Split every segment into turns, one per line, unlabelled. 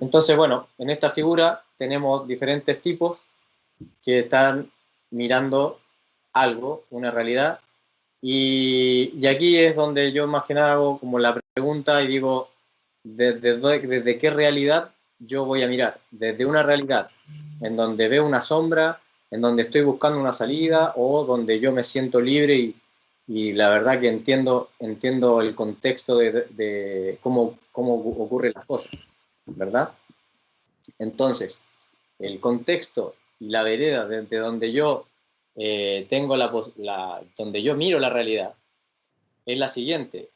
Entonces, bueno, en esta figura tenemos diferentes tipos que están mirando algo, una realidad, y aquí es donde yo más que nada hago como la pregunta y digo, ¿desde qué realidad yo voy a mirar? Desde una realidad en donde veo una sombra, en donde estoy buscando una salida, o donde yo me siento libre y la verdad que entiendo el contexto de cómo ocurren las cosas, ¿verdad? Entonces, el contexto y la vereda desde donde yo tengo donde yo miro la realidad es la siguiente.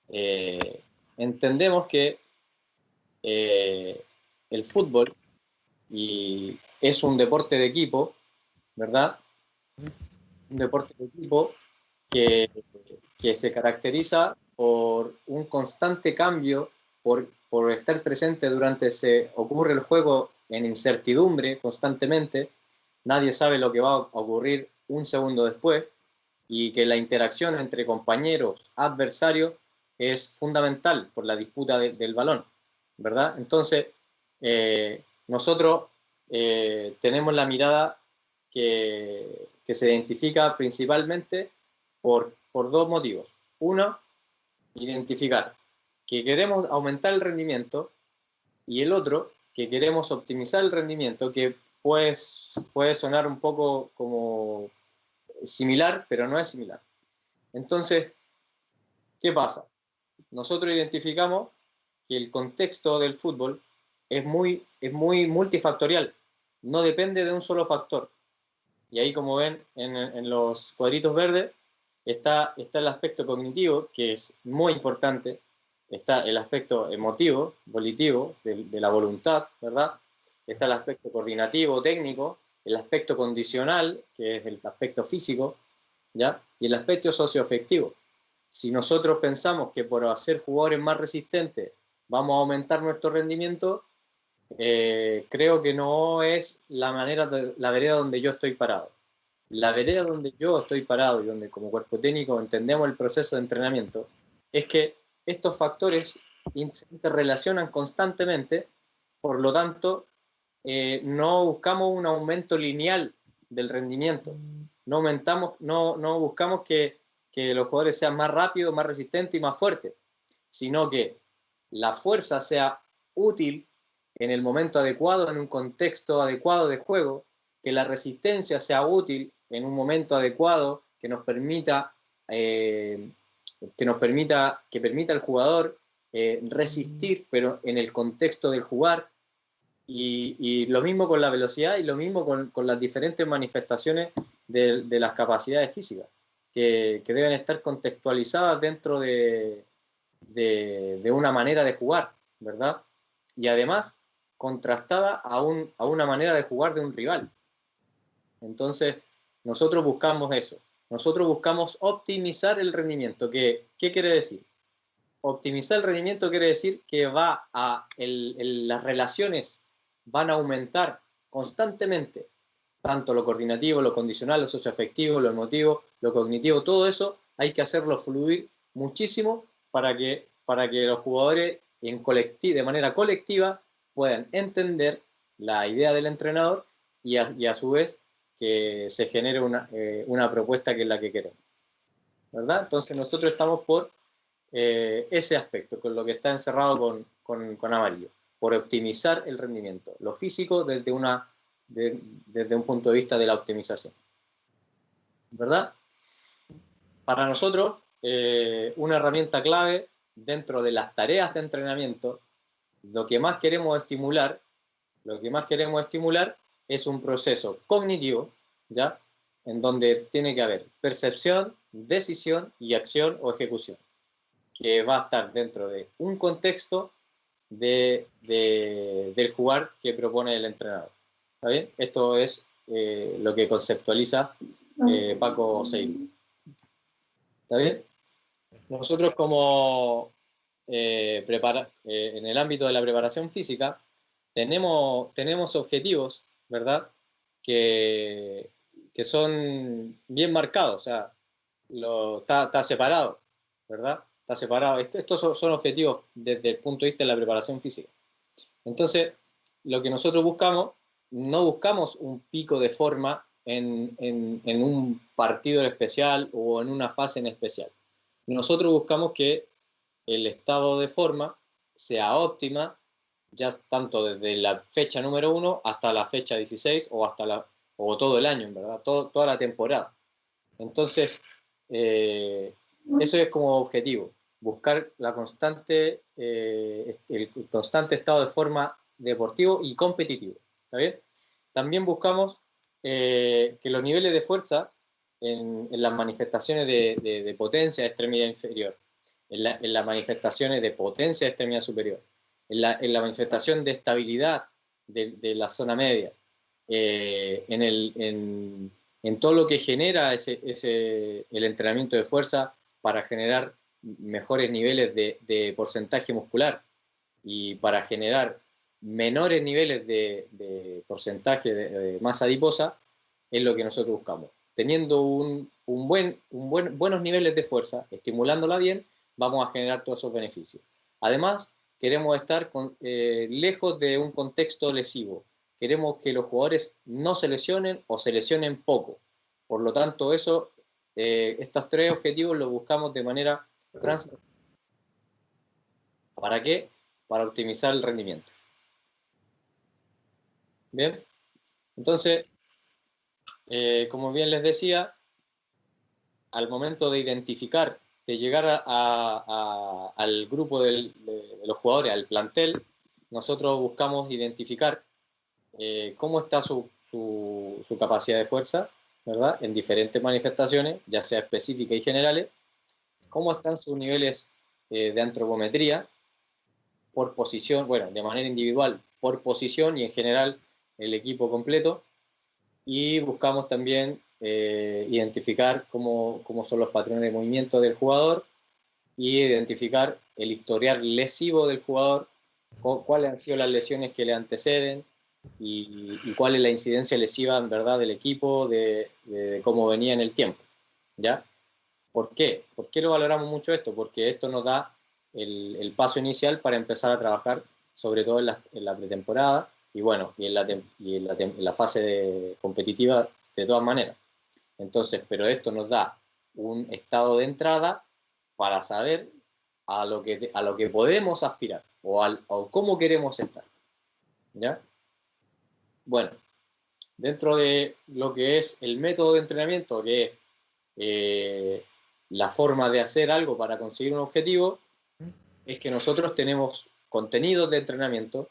Eh, entendemos que eh, el fútbol es un deporte de equipo, ¿verdad? Un deporte de equipo que, que se caracteriza por un constante cambio, por estar presente durante ocurre el juego en incertidumbre constantemente, nadie sabe lo que va a ocurrir un segundo después, y que la interacción entre compañeros, adversarios, es fundamental por la disputa del balón, ¿verdad? Entonces, nosotros tenemos la mirada que se identifica principalmente por dos motivos. Uno, identificar que queremos aumentar el rendimiento, y el otro, que queremos optimizar el rendimiento, que puede sonar un poco como similar, pero no es similar. Entonces, ¿qué pasa? Nosotros identificamos que el contexto del fútbol es muy multifactorial, no depende de un solo factor. Y ahí, como ven en los cuadritos verdes, está el aspecto cognitivo, que es muy importante, está el aspecto emotivo, volitivo, de la voluntad, ¿verdad? Está el aspecto coordinativo, técnico, el aspecto condicional, que es el aspecto físico, ¿ya? Y el aspecto socioafectivo. Si nosotros pensamos que por hacer jugadores más resistentes vamos a aumentar nuestro rendimiento, creo que no es la vereda donde yo estoy parado. La vereda donde yo estoy parado y donde como cuerpo técnico entendemos el proceso de entrenamiento es que estos factores se interrelacionan constantemente, por lo tanto, no buscamos un aumento lineal del rendimiento, no buscamos que los jugadores sean más rápidos, más resistentes y más fuertes, sino que la fuerza sea útil en el momento adecuado, en un contexto adecuado de juego, que la resistencia sea útil en un momento adecuado, que permita al jugador resistir, pero en el contexto del jugar, y lo mismo con la velocidad y lo mismo con las diferentes manifestaciones de las capacidades físicas, que deben estar contextualizadas dentro de una manera de jugar, ¿verdad? Y además contrastada a una manera de jugar de un rival. Entonces, nosotros buscamos eso. Nosotros buscamos optimizar el rendimiento. ¿Qué quiere decir? Optimizar el rendimiento quiere decir que las relaciones van a aumentar constantemente, tanto lo coordinativo, lo condicional, lo socioafectivo, lo emotivo, lo cognitivo, todo eso hay que hacerlo fluir muchísimo para que los jugadores de manera colectiva puedan entender la idea del entrenador y a su vez que se genere una propuesta que es la que queremos, ¿verdad? Entonces nosotros estamos por ese aspecto, con lo que está encerrado con amarillo, por optimizar el rendimiento, lo físico desde un punto de vista de la optimización, ¿verdad? Para nosotros, una herramienta clave dentro de las tareas de entrenamiento, lo que más queremos estimular, lo que más queremos estimular es un proceso cognitivo, ¿ya? En donde tiene que haber percepción, decisión y acción o ejecución, que va a estar dentro de un contexto del jugar que propone el entrenador. ¿Está bien? Esto es lo que conceptualiza Paco Seymour. ¿Está bien? Nosotros como en el ámbito de la preparación física tenemos objetivos, ¿verdad? Que, que son bien marcados, o sea, está separado, ¿verdad? Está separado. Estos son objetivos desde el punto de vista de la preparación física. Entonces, lo que nosotros buscamos, no buscamos un pico de forma en un partido en especial o en una fase en especial. Nosotros buscamos que el estado de forma sea óptima, ya tanto desde la fecha número 1 hasta la fecha 16 o todo el año, en verdad, toda la temporada. Entonces, eso es como objetivo, buscar el constante estado de forma deportivo y competitivo. ¿Está bien? También buscamos que los niveles de fuerza en las manifestaciones de potencia de extremidad inferior, en las manifestaciones de potencia de extremidad superior, en la manifestación de estabilidad de la zona media, en todo lo que genera el entrenamiento de fuerza para generar mejores niveles de porcentaje muscular y para generar menores niveles de porcentaje de masa adiposa, es lo que nosotros buscamos. Teniendo buenos niveles de fuerza, estimulándola bien, vamos a generar todos esos beneficios. Además, queremos estar lejos de un contexto lesivo. Queremos que los jugadores no se lesionen o se lesionen poco. Por lo tanto, estos tres objetivos los buscamos de manera transversal. ¿Para qué? Para optimizar el rendimiento. Bien, entonces, como bien les decía, al momento de identificar, de llegar al grupo de los jugadores, al plantel, nosotros buscamos identificar cómo está su capacidad de fuerza, ¿verdad? En diferentes manifestaciones, ya sea específicas y generales, cómo están sus niveles de antropometría por posición, bueno, de manera individual, por posición y en general el equipo completo, y buscamos también identificar cómo son los patrones de movimiento del jugador y identificar el historial lesivo del jugador, cuáles han sido las lesiones que le anteceden y cuál es la incidencia lesiva en verdad del equipo, de cómo venía en el tiempo. ¿Ya? ¿Por qué? ¿Por qué lo valoramos mucho esto? Porque esto nos da el paso inicial para empezar a trabajar, sobre todo en la pretemporada y bueno, en la fase competitiva de todas maneras. Entonces, pero esto nos da un estado de entrada para saber a lo que podemos aspirar o cómo queremos estar. ¿Ya? Bueno, dentro de lo que es el método de entrenamiento, que es la forma de hacer algo para conseguir un objetivo, es que nosotros tenemos contenidos de entrenamiento,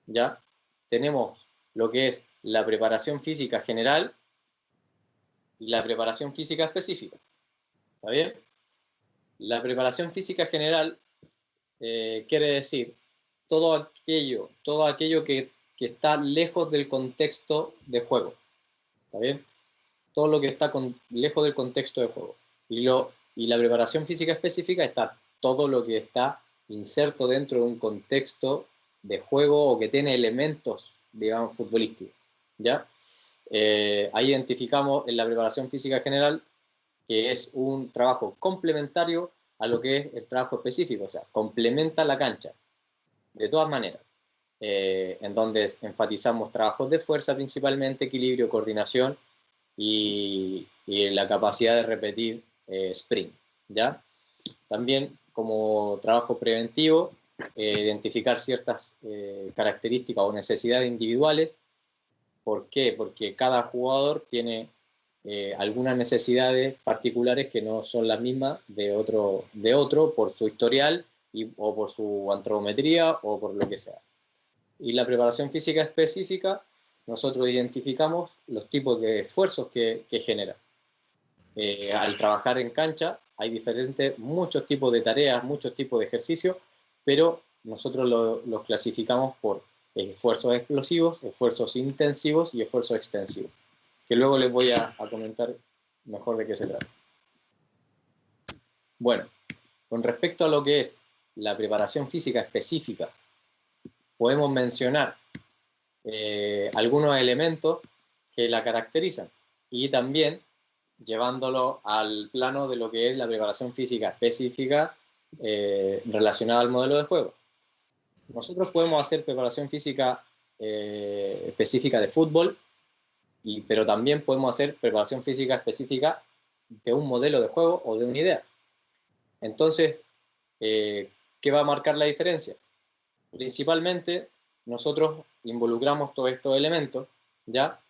¿ya? Tenemos lo que es la preparación física general y la preparación física específica. ¿Está bien? La preparación física general quiere decir todo aquello que está lejos del contexto de juego. ¿Está bien? Todo lo que está lejos del contexto de juego. Y la preparación física específica está todo lo que está inserto dentro de un contexto de juego o que tiene elementos, digamos, futbolísticos. ¿Ya? Ahí identificamos en la preparación física general que es un trabajo complementario a lo que es el trabajo específico, o sea, complementa la cancha, de todas maneras, en donde enfatizamos trabajos de fuerza principalmente, equilibrio, coordinación y la capacidad de repetir sprint, ¿ya? También como trabajo preventivo, identificar ciertas características o necesidades individuales. ¿Por qué? Porque cada jugador tiene algunas necesidades particulares que no son las mismas de otro por su historial o por su antropometría o por lo que sea. Y la preparación física específica, nosotros identificamos los tipos de esfuerzos que genera. Al trabajar en cancha hay muchos tipos de tareas, muchos tipos de ejercicios, pero nosotros los clasificamos por esfuerzos explosivos, esfuerzos intensivos y esfuerzos extensivos, que luego les voy a comentar mejor de qué se trata. Bueno, con respecto a lo que es la preparación física específica, podemos mencionar algunos elementos que la caracterizan y también llevándolo al plano de lo que es la preparación física específica relacionada al modelo de juego. nosotros podemos hacer preparación física específica de fútbol, pero también podemos hacer preparación física específica de un modelo de juego o de una idea. Entonces, ¿qué va a marcar la diferencia? Principalmente, nosotros involucramos todos estos elementos, ¿ya?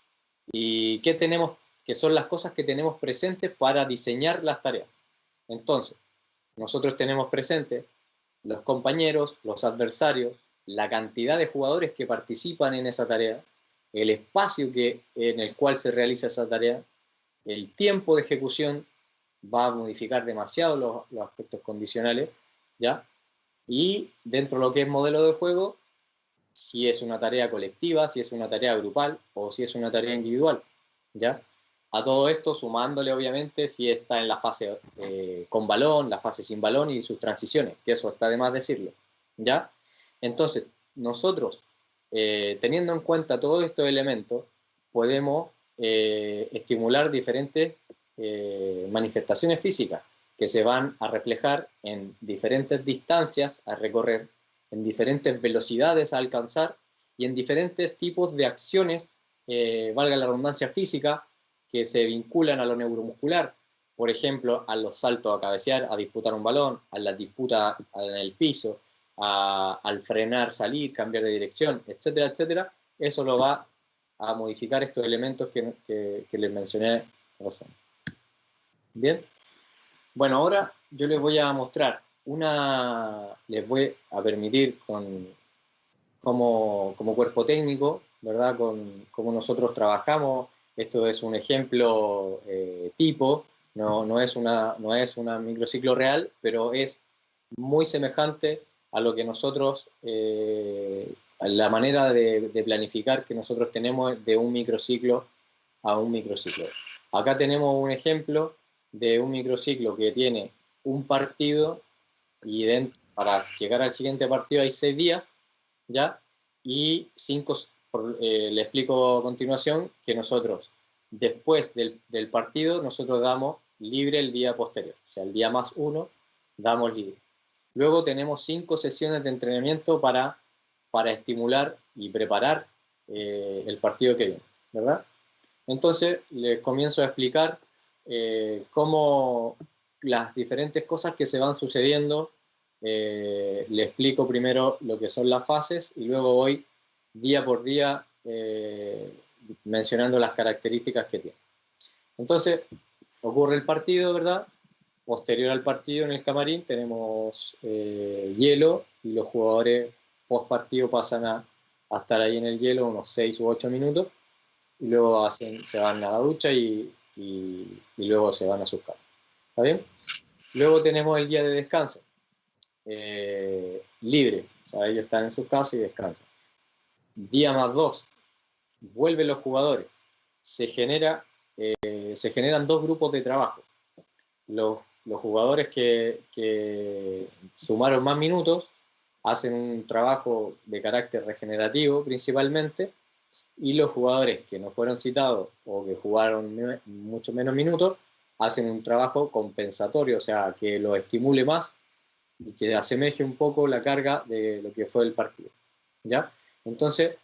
¿Y qué tenemos? Que son las cosas que tenemos presentes para diseñar las tareas. Entonces, nosotros tenemos presentes los compañeros, los adversarios, la cantidad de jugadores que participan en esa tarea, el espacio en el cual se realiza esa tarea, el tiempo de ejecución va a modificar demasiado los aspectos condicionales, ¿ya? Y dentro de lo que es modelo de juego, si es una tarea colectiva, si es una tarea grupal o si es una tarea individual, ¿ya? A todo esto sumándole obviamente si está en la fase con balón, la fase sin balón y sus transiciones, que eso está de más decirlo, ¿ya? Entonces, nosotros, teniendo en cuenta todos estos elementos, podemos estimular diferentes manifestaciones físicas que se van a reflejar en diferentes distancias a recorrer, en diferentes velocidades a alcanzar y en diferentes tipos de acciones, valga la redundancia física, que se vinculan a lo neuromuscular, por ejemplo, a los saltos a cabecear, a disputar un balón, a la disputa en el piso, al frenar, salir, cambiar de dirección, etcétera, etcétera. Eso lo va a modificar estos elementos que les mencioné recién. Bien, bueno, ahora yo les voy a mostrar les voy a permitir como cuerpo técnico, ¿verdad? Con cómo nosotros trabajamos. Esto es un ejemplo tipo, no es una microciclo real, pero es muy semejante a lo que nosotros, a la manera de planificar que nosotros tenemos de un microciclo a un microciclo. Acá tenemos un ejemplo de un microciclo que tiene un partido y para llegar al siguiente partido hay 6 días, ¿ya? Y le explico a continuación que nosotros, después del partido, nosotros damos libre el día posterior, o sea, el día más 1, damos libre. Luego tenemos 5 sesiones de entrenamiento para estimular y preparar el partido que viene, ¿verdad? Entonces, les comienzo a explicar cómo las diferentes cosas que se van sucediendo. Le explico primero lo que son las fases y luego voy día por día mencionando las características que tiene. Entonces, ocurre el partido, ¿verdad? Posterior al partido en el camarín tenemos hielo y los jugadores post partido pasan a estar ahí en el hielo unos 6 u 8 minutos y luego se van a la ducha y luego se van a sus casas. ¿Está bien? Luego tenemos el día de descanso, libre, o sea, ellos están en sus casas y descansan. Día más 2, vuelven los jugadores, se generan 2 grupos de trabajo. Los jugadores que sumaron más minutos hacen un trabajo de carácter regenerativo principalmente, y los jugadores que no fueron citados o que jugaron mucho menos minutos hacen un trabajo compensatorio, o sea, que lo estimule más y que asemeje un poco la carga de lo que fue el partido, ¿ya? Entonces,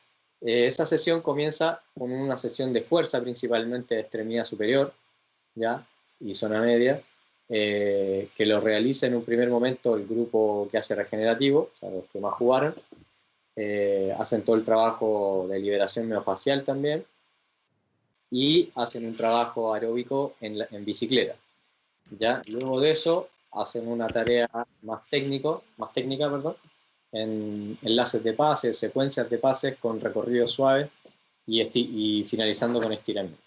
esa sesión comienza con una sesión de fuerza, principalmente de extremidad superior, ¿ya? Y zona media, que lo realiza en un primer momento el grupo que hace regenerativo, o sea, los que más jugaron, hacen todo el trabajo de liberación miofascial también, y hacen un trabajo aeróbico en bicicleta, ¿ya? Luego de eso hacen una tarea más técnica, perdón, en enlaces de pases, secuencias de pases con recorridos suaves y finalizando con estiramientos.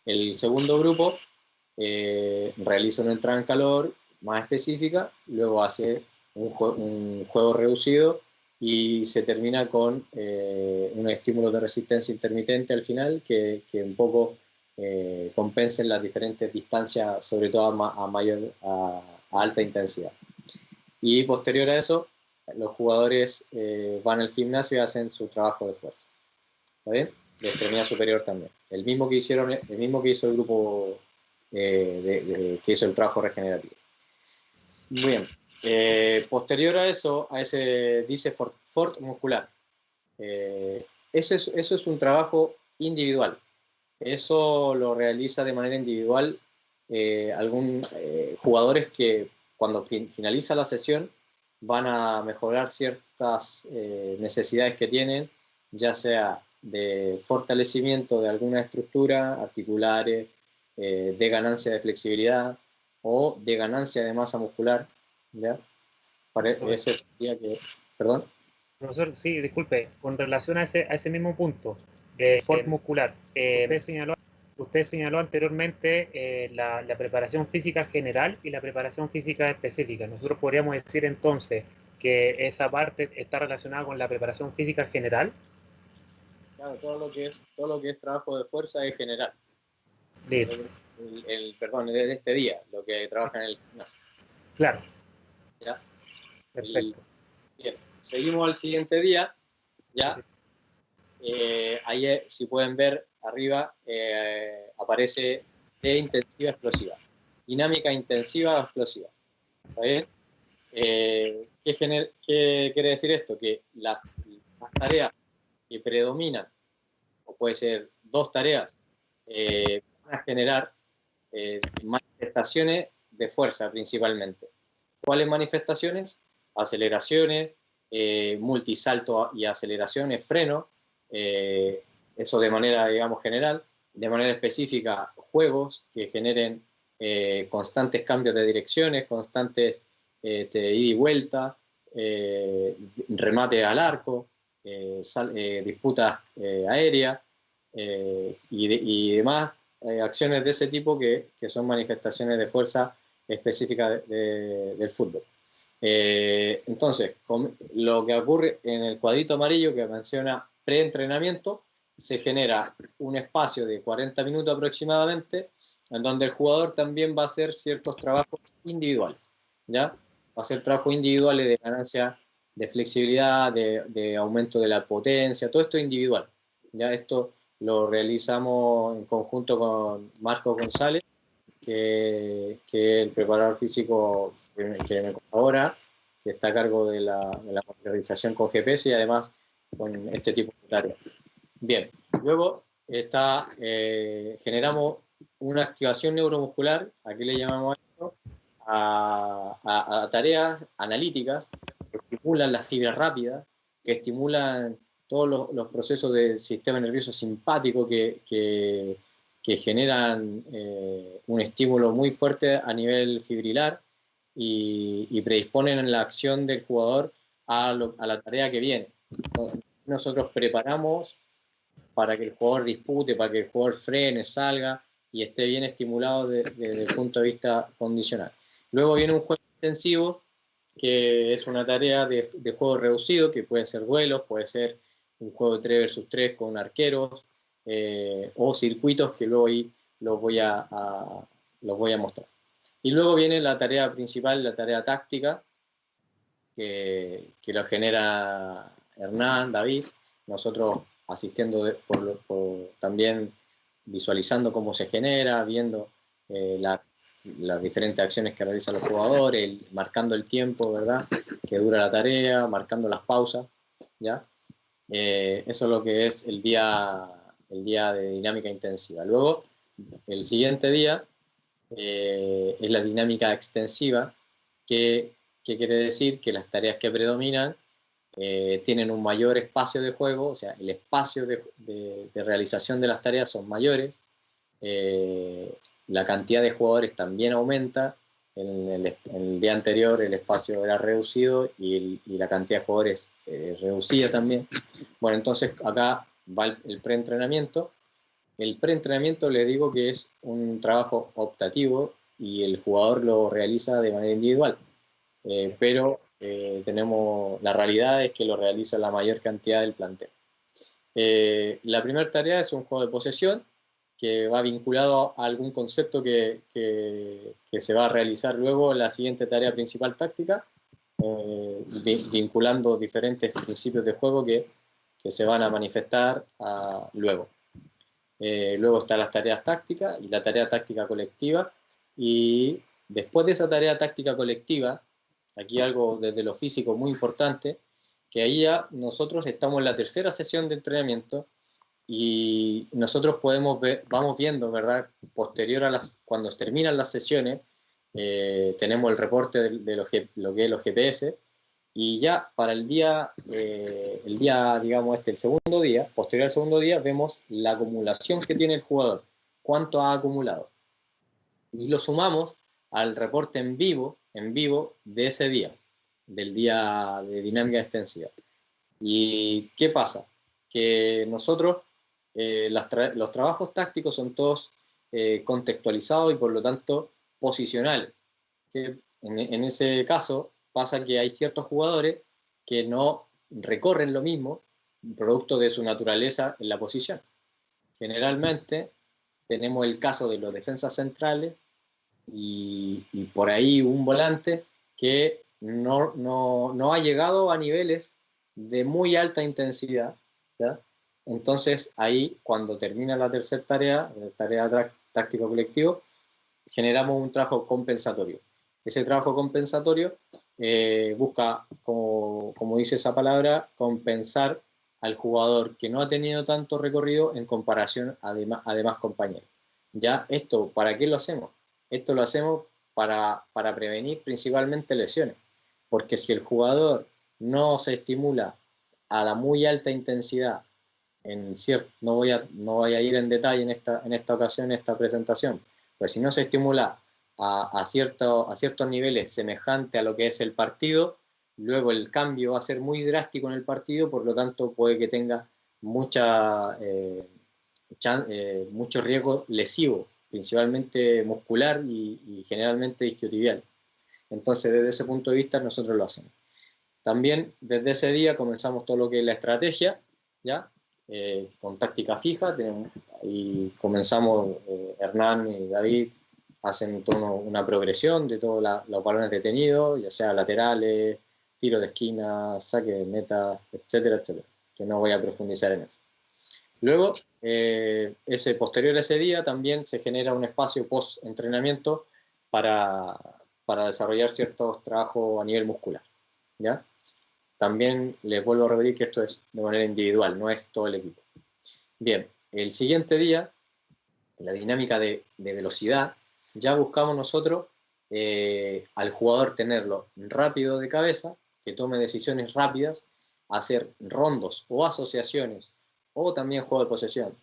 El segundo grupo realiza una entrada en calor más específica, luego hace un juego reducido y se termina con un estímulo de resistencia intermitente al final que un poco compensen las diferentes distancias, sobre todo a alta intensidad. Y posterior a eso, los jugadores van al gimnasio y hacen su trabajo de fuerza. ¿Está bien? De extremidad superior también. El mismo que hizo el grupo que hizo el trabajo regenerativo. Bien. Posterior a eso, a ese dice Fort muscular. Eso es un trabajo individual. Eso lo realiza de manera individual algún jugadores que cuando finaliza la sesión van a mejorar ciertas necesidades que tienen, ya sea de fortalecimiento de alguna estructura, articulares, de ganancia de flexibilidad o de ganancia de masa muscular, ¿ya? Ese sería que, perdón.
Profesor, sí, disculpe, con relación a ese mismo punto, sport muscular, usted señaló anteriormente la preparación física general y la preparación física específica. Nosotros podríamos decir entonces que esa parte está relacionada con la preparación física general.
Claro, todo lo que es trabajo de fuerza es general. Perdón, de este día, lo que trabaja en el gimnasio.
Claro.
¿Ya?
Perfecto.
Bien, seguimos al siguiente día, ¿ya? Ahí, si pueden ver arriba, aparece de intensiva explosiva. Dinámica intensiva o explosiva. ¿Está bien? ¿Qué quiere decir esto? Que las tareas que predominan, o puede ser dos tareas, van a generar manifestaciones de fuerza principalmente. ¿Cuáles manifestaciones? Aceleraciones, multisalto y aceleraciones, freno, eso de manera, digamos, general. De manera específica, juegos que generen constantes cambios de direcciones, constantes ida y vuelta, remate al arco, disputas aéreas y demás acciones de ese tipo que son manifestaciones de fuerza específica del fútbol. Entonces, lo que ocurre en el cuadrito amarillo que menciona preentrenamiento, se genera un espacio de 40 minutos aproximadamente, en donde el jugador también va a hacer ciertos trabajos individuales, ¿ya? Va a hacer trabajos individuales de ganancia de flexibilidad, de aumento de la potencia, todo esto individual, ¿ya? Esto lo realizamos en conjunto con Marco González, que es el preparador físico que me colabora, que está a cargo de la monitorización con GPS y además con este tipo de tareas. Bien, luego generamos una activación neuromuscular, aquí le llamamos esto, a tareas analíticas que estimulan las fibras rápidas, que estimulan todos los procesos del sistema nervioso simpático que generan un estímulo muy fuerte a nivel fibrilar y predisponen la acción del jugador a la tarea que viene. Entonces, nosotros preparamos para que el jugador dispute, para que el jugador frene, salga y esté bien estimulado desde el punto de vista condicional. Luego viene un juego intensivo, que es una tarea de juego reducido, que puede ser duelos, puede ser un juego de 3 versus 3 con arqueros, o circuitos que luego ahí los voy a mostrar. Y luego viene la tarea principal, la tarea táctica, que lo genera Hernán, David, nosotros asistiendo también visualizando cómo se genera, viendo las diferentes acciones que realizan los jugadores, marcando el tiempo, ¿verdad?, que dura la tarea, marcando las pausas, ¿ya? Eso es lo que es el día de dinámica intensiva. Luego, el siguiente día es la dinámica extensiva, que quiere decir que las tareas que predominan tienen un mayor espacio de juego, o sea, el espacio de realización de las tareas son mayores, la cantidad de jugadores también aumenta. En el día anterior el espacio era reducido y la cantidad de jugadores reducida también. Bueno, entonces acá va el preentrenamiento. El preentrenamiento le digo que es un trabajo optativo y el jugador lo realiza de manera individual, pero la realidad es que lo realiza la mayor cantidad del plantel. La primera tarea es un juego de posesión que va vinculado a algún concepto que se va a realizar luego en la siguiente tarea principal táctica, vinculando diferentes principios de juego que se van a manifestar luego. Luego están las tareas tácticas y la tarea táctica colectiva, y Después de esa tarea táctica colectiva, aquí algo desde lo físico muy importante, que ahí ya nosotros estamos en la tercera sesión de entrenamiento y nosotros podemos ver, vamos viendo, ¿verdad? Posterior a cuando terminan las sesiones, tenemos el reporte de lo que es los GPS, y ya para el día, digamos, el segundo día, posterior al segundo día, vemos la acumulación que tiene el jugador, cuánto ha acumulado. Y lo sumamos al reporte en vivo de ese día, del día de dinámica extensiva. ¿Y qué pasa? Que nosotros, los trabajos tácticos son todos contextualizados y por lo tanto posicionales. Que en ese caso pasa que hay ciertos jugadores que no recorren lo mismo producto de su naturaleza en la posición. Generalmente tenemos el caso de los defensas centrales y por ahí un volante que no ha llegado a niveles de muy alta intensidad, ¿ya? Entonces ahí cuando termina la tercera tarea, la tarea táctico colectivo, generamos un trabajo compensatorio. Ese trabajo compensatorio busca, como dice esa palabra, compensar al jugador que no ha tenido tanto recorrido en comparación a demás compañeros. ¿Ya? Esto, ¿para qué lo hacemos? Esto lo hacemos para prevenir principalmente lesiones, porque si el jugador no se estimula a la muy alta intensidad, no voy a ir en detalle en esta ocasión, en esta presentación, pues si no se estimula a ciertos niveles semejante a lo que es el partido, luego el cambio va a ser muy drástico en el partido, por lo tanto puede que tenga mucho riesgo lesivo, principalmente muscular y generalmente isquiotibial. Entonces, desde ese punto de vista, nosotros lo hacemos. También, desde ese día, comenzamos todo lo que es la estrategia, ¿ya? Con táctica fija, y comenzamos, Hernán y David hacen una progresión de todos los balones detenidos, ya sea laterales, tiro de esquina, saque de meta, etcétera, etcétera, que no voy a profundizar en eso. Luego, posterior a ese día, también se genera un espacio post-entrenamiento para desarrollar ciertos trabajos a nivel muscular, ¿ya? También les vuelvo a repetir que esto es de manera individual, no es todo el equipo. Bien, el siguiente día, en la dinámica de velocidad, ya buscamos nosotros al jugador tenerlo rápido de cabeza, que tome decisiones rápidas, hacer rondos o asociaciones, o también juego de posesión,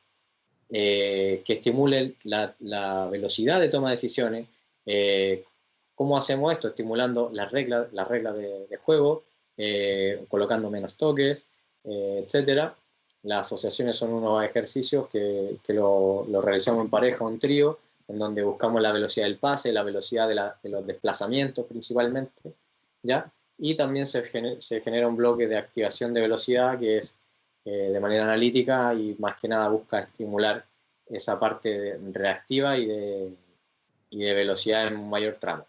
que estimulen la velocidad de toma de decisiones. ¿Cómo hacemos esto? Estimulando las reglas de juego, colocando menos toques, etcétera. Las asociaciones son unos ejercicios que lo realizamos en pareja o en trío, en donde buscamos la velocidad del pase, la velocidad de los desplazamientos principalmente, ¿ya? Y también se genera un bloque de activación de velocidad que es de manera analítica y más que nada busca estimular esa parte reactiva y de velocidad en un mayor tramo.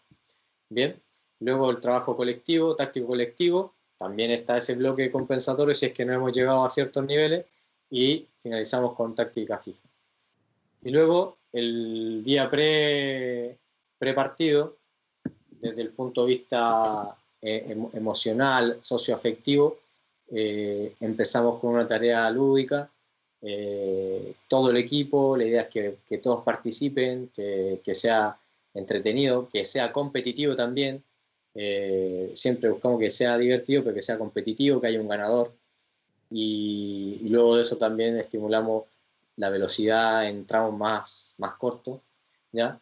Bien, luego el trabajo colectivo, táctico colectivo, también está ese bloque compensatorio si es que no hemos llegado a ciertos niveles, y finalizamos con táctica fija. Y luego el día pre-partido, desde el punto de vista emocional, socioafectivo, empezamos con una tarea lúdica, todo el equipo, la idea es que todos participen, que sea entretenido, que sea competitivo también, siempre buscamos que sea divertido, pero que sea competitivo, que haya un ganador, y luego de eso también estimulamos la velocidad en tramos más cortos, ¿ya?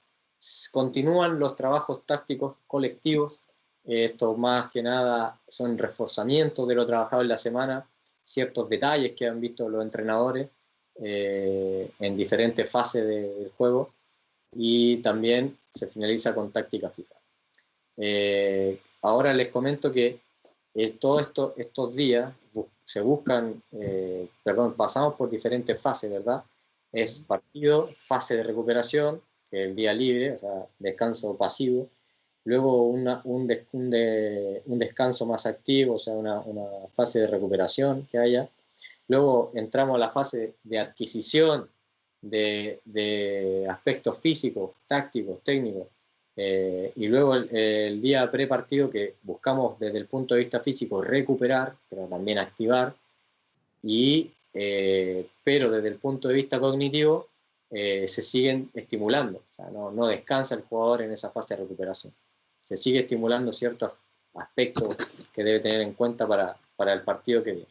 Continúan los trabajos tácticos colectivos, estos más que nada son reforzamientos de lo trabajado en la semana, ciertos detalles que han visto los entrenadores en diferentes fases del juego, y también se finaliza con táctica fija. Ahora les comento que todos estos días se buscan, pasamos por diferentes fases, ¿verdad? Es partido, fase de recuperación, que es el día libre, o sea, descanso pasivo, luego un descanso más activo, o sea, una fase de recuperación que haya, luego entramos a la fase de adquisición de aspectos físicos, tácticos, técnicos, Y luego el día pre-partido, que buscamos desde el punto de vista físico recuperar, pero también activar, pero desde el punto de vista cognitivo se siguen estimulando, o sea, no descansa el jugador en esa fase de recuperación. Se sigue estimulando ciertos aspectos que debe tener en cuenta para el partido que viene.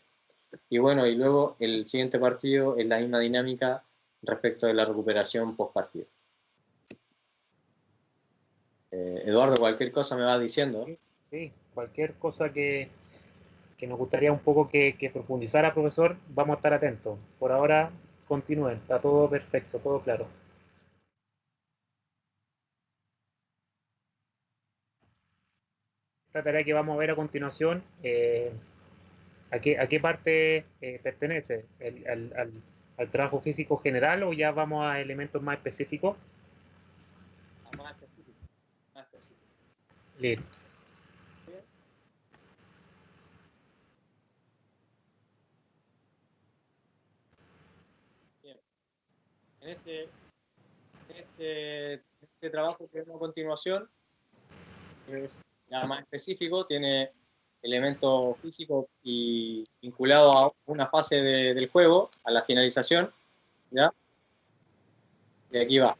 Y bueno, y luego el siguiente partido es la misma dinámica respecto de la recuperación post partido. Eduardo, cualquier cosa me vas diciendo.
Sí, cualquier cosa que nos gustaría un poco que profundizara, profesor, vamos a estar atentos. Por ahora, continúen, está todo perfecto, todo claro. Esta tarea que vamos a ver a continuación, ¿a qué parte pertenece? ¿Al trabajo físico general o ya vamos a elementos más específicos?
Más específico, más específico.
Listo.
Bien. En este trabajo que vemos a continuación es ya más específico, tiene elementos físicos y vinculados a una fase del juego, a la finalización, ¿ya? Y aquí va.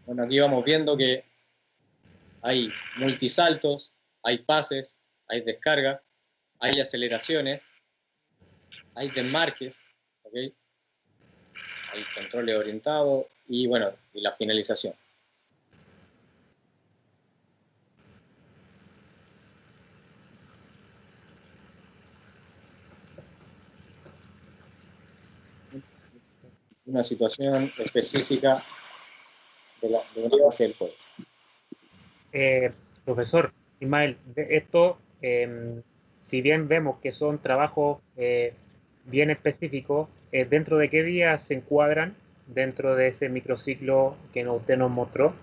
Bueno, aquí vamos viendo que hay multisaltos, hay pases, hay descargas, hay aceleraciones, hay desmarques, ¿okay? Hay controles orientados y bueno, y la finalización. Una situación específica de una fase del juego.
Profesor Ismael, esto, si bien vemos que son trabajos bien específicos, ¿dentro de qué días se encuadran dentro de ese microciclo que usted nos mostró?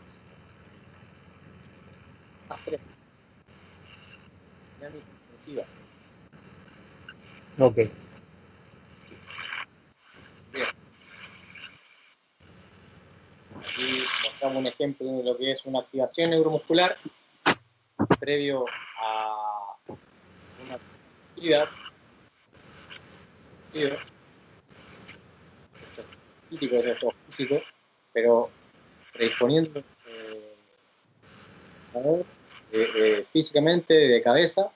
Ok.
Bien. Aquí mostramos un ejemplo de lo que es una activación neuromuscular previo a una actividad. Esto es típico de estos físicos, pero predisponiendo físicamente de cabeza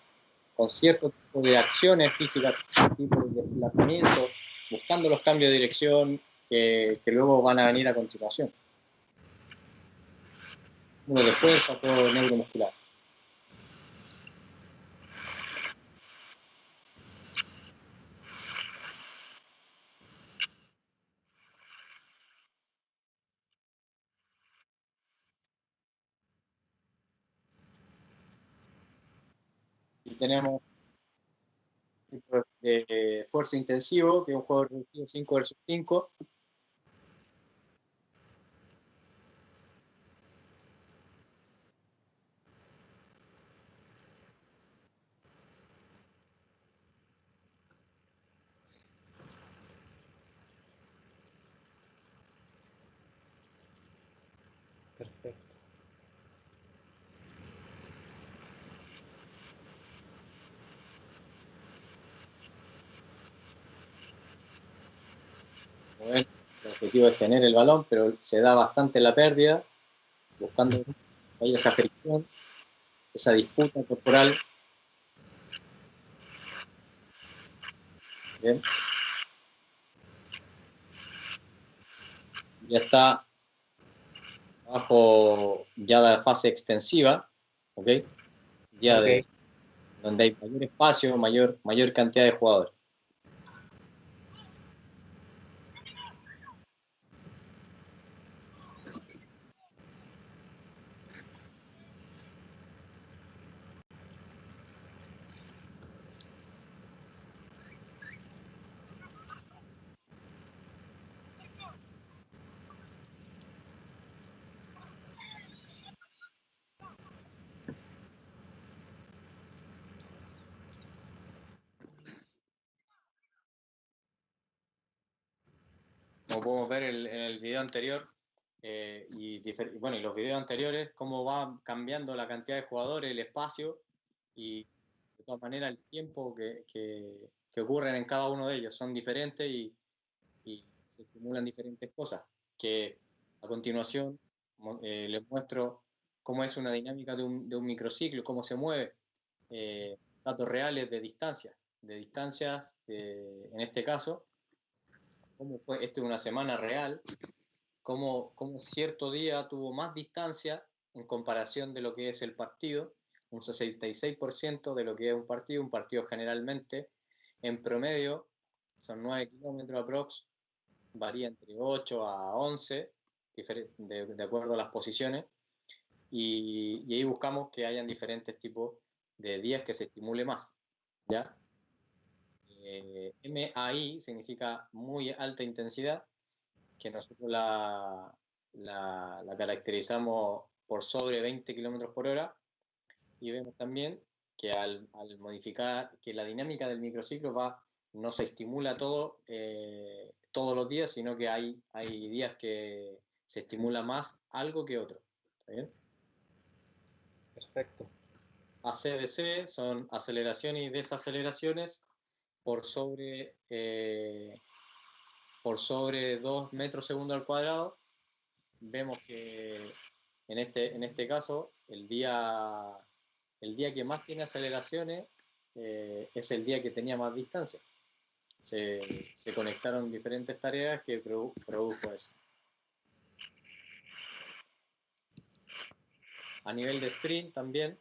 con cierto tipo de acciones físicas, tipo de desplazamiento, buscando los cambios de dirección que luego van a venir a continuación. Uno de fuerza, todo neuromuscular. Y tenemos de esfuerzo intensivo, que es un juego reducido 5 versus 5.
Perfecto.
El objetivo es tener el balón, pero se da bastante la pérdida, buscando que haya esa fricción, esa disputa corporal. Bien. Ya está abajo ya de la fase extensiva, ¿ok? Ya
Okay.
Donde hay mayor espacio, mayor cantidad de jugadores. como podemos ver en el video anterior, y los videos anteriores, cómo va cambiando la cantidad de jugadores, el espacio y de todas maneras el tiempo que ocurren en cada uno de ellos son diferentes y se estimulan diferentes cosas. Que a continuación les muestro cómo es una dinámica de un microciclo, cómo se mueve, datos reales de distancias, en este caso, cómo fue, una semana real, cómo cierto día tuvo más distancia en comparación de lo que es el partido, un 66% de lo que es un partido generalmente, en promedio, son 9 kilómetros aprox, varía entre 8 a 11, de acuerdo a las posiciones, y ahí buscamos que hayan diferentes tipos de días que se estimule más, ¿ya? MAI significa muy alta intensidad, que nosotros la caracterizamos por sobre 20 kilómetros por hora, y vemos también que al modificar, que la dinámica del microciclo no se estimula todo, todos los días, sino que hay días que se estimula más algo que otro. ¿Está bien?
Perfecto.
ACDC son aceleraciones y desaceleraciones por sobre, por sobre 2 metros segundo al cuadrado. Vemos que en este caso el día que más tiene aceleraciones es el día que tenía más distancia. Se conectaron diferentes tareas que produjo eso. A nivel de sprint también,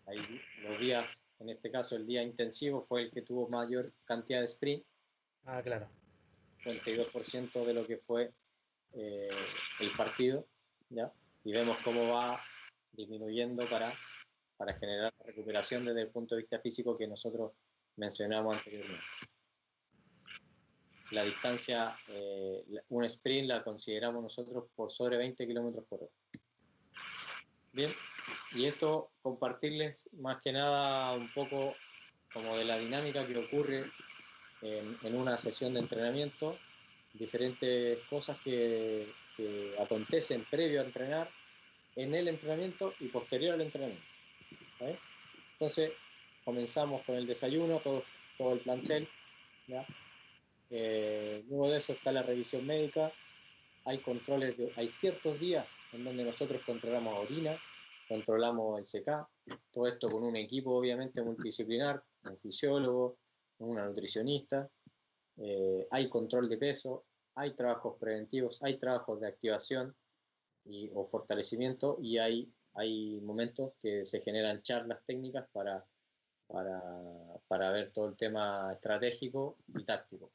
hay los días, en este caso el día intensivo fue el que tuvo mayor cantidad de sprint.
Ah, claro.
52% de lo que fue el partido, ¿ya? Y vemos cómo va disminuyendo para generar la recuperación desde el punto de vista físico que nosotros mencionamos anteriormente. La distancia, un sprint la consideramos nosotros por sobre 20 kilómetros por hora. Bien, y esto compartirles más que nada un poco como de la dinámica que ocurre en una sesión de entrenamiento, diferentes cosas que acontecen previo a entrenar, en el entrenamiento y posterior al entrenamiento. ¿Vale? Entonces, comenzamos con el desayuno, todo el plantel, ¿ya? Luego de eso está la revisión médica, hay controles, hay ciertos días en donde nosotros controlamos orina, controlamos el CK, todo esto con un equipo obviamente multidisciplinar, un fisiólogo, una nutricionista, hay control de peso, hay trabajos preventivos, hay trabajos de activación o fortalecimiento, y hay momentos que se generan charlas técnicas para ver todo el tema estratégico y táctico.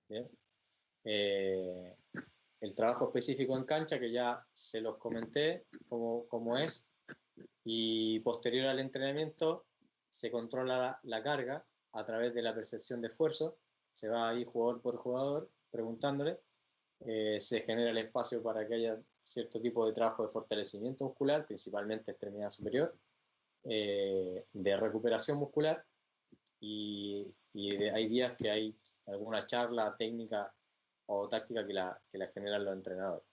¿Bien? El trabajo específico en cancha, que ya se los comenté cómo es, y posterior al entrenamiento se controla la carga a través de la percepción de esfuerzo, se va ahí jugador por jugador preguntándole, se genera el espacio para que haya cierto tipo de trabajo de fortalecimiento muscular, principalmente extremidad superior, de recuperación muscular, y hay días que hay alguna charla técnica o táctica que la generan los entrenadores.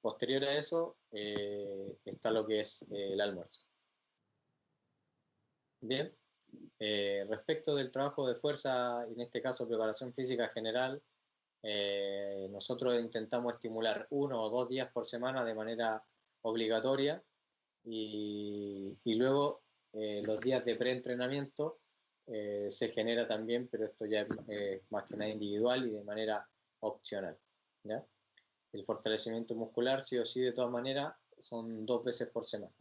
Posterior a eso está lo que es el almuerzo. Bien, respecto del trabajo de fuerza, en este caso preparación física general, nosotros intentamos estimular 1 o 2 días por semana de manera obligatoria, y luego los días de preentrenamiento se genera también, pero esto ya es más que nada individual y de manera opcional, ¿ya? El fortalecimiento muscular, sí o sí, de todas maneras, son 2 veces por semana.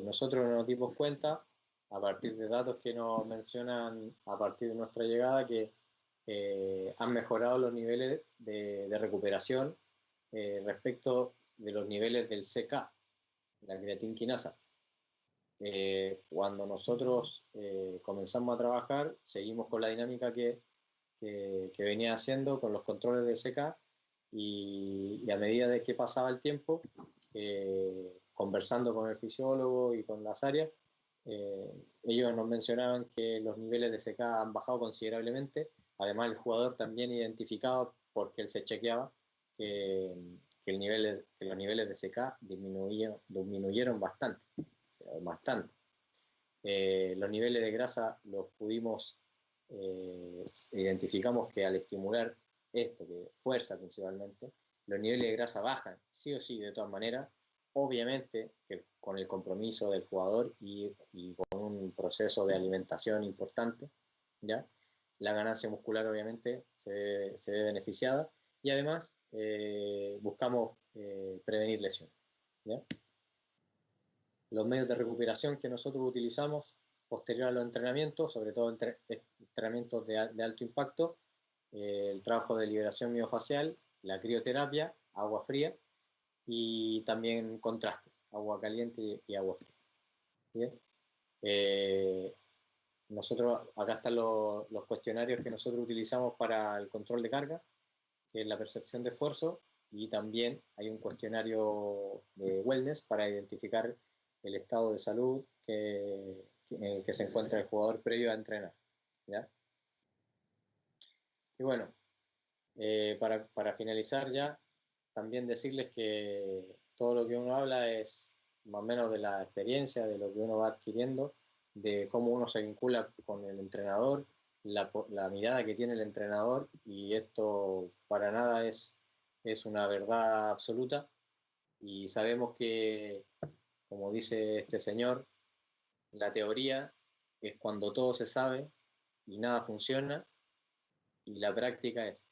Nosotros nos dimos cuenta, a partir de datos que nos mencionan a partir de nuestra llegada, que han mejorado los niveles de recuperación respecto de los niveles del CK, la creatinquinasa. Cuando nosotros comenzamos a trabajar, seguimos con la dinámica que venía haciendo con los controles de CK, y a medida de que pasaba el tiempo, conversando con el fisiólogo y con las áreas, ellos nos mencionaban que los niveles de CK han bajado considerablemente, Además, el jugador también identificaba, porque él se chequeaba, que los niveles de CK disminuyeron bastante. Bastante. Los niveles de grasa los pudimos, identificamos que al estimular esto, que fuerza principalmente, los niveles de grasa bajan, sí o sí, de todas maneras, obviamente que con el compromiso del jugador y con un proceso de alimentación importante, ¿ya? La ganancia muscular obviamente se ve beneficiada y además buscamos prevenir lesiones, ¿ya? Los medios de recuperación que nosotros utilizamos posterior a los entrenamientos, sobre todo entrenamientos de alto impacto, el trabajo de liberación miofacial, la crioterapia, agua fría y también contrastes, agua caliente y agua fría. ¿Bien? Nosotros, acá están los cuestionarios que nosotros utilizamos para el control de carga, que es la percepción de esfuerzo, y también hay un cuestionario de wellness para identificar el estado de salud en el que se encuentra el jugador previo a entrenar, ¿ya? Y bueno, para finalizar ya, también decirles que todo lo que uno habla es más o menos de la experiencia, de lo que uno va adquiriendo, de cómo uno se vincula con el entrenador, la mirada que tiene el entrenador, y esto para nada es una verdad absoluta, y sabemos que, como dice este señor, la teoría es cuando todo se sabe y nada funciona, y la práctica es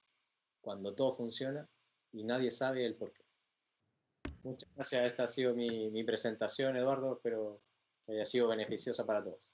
cuando todo funciona y nadie sabe el porqué. Muchas gracias, esta ha sido mi presentación, Eduardo, espero que haya sido beneficiosa para todos.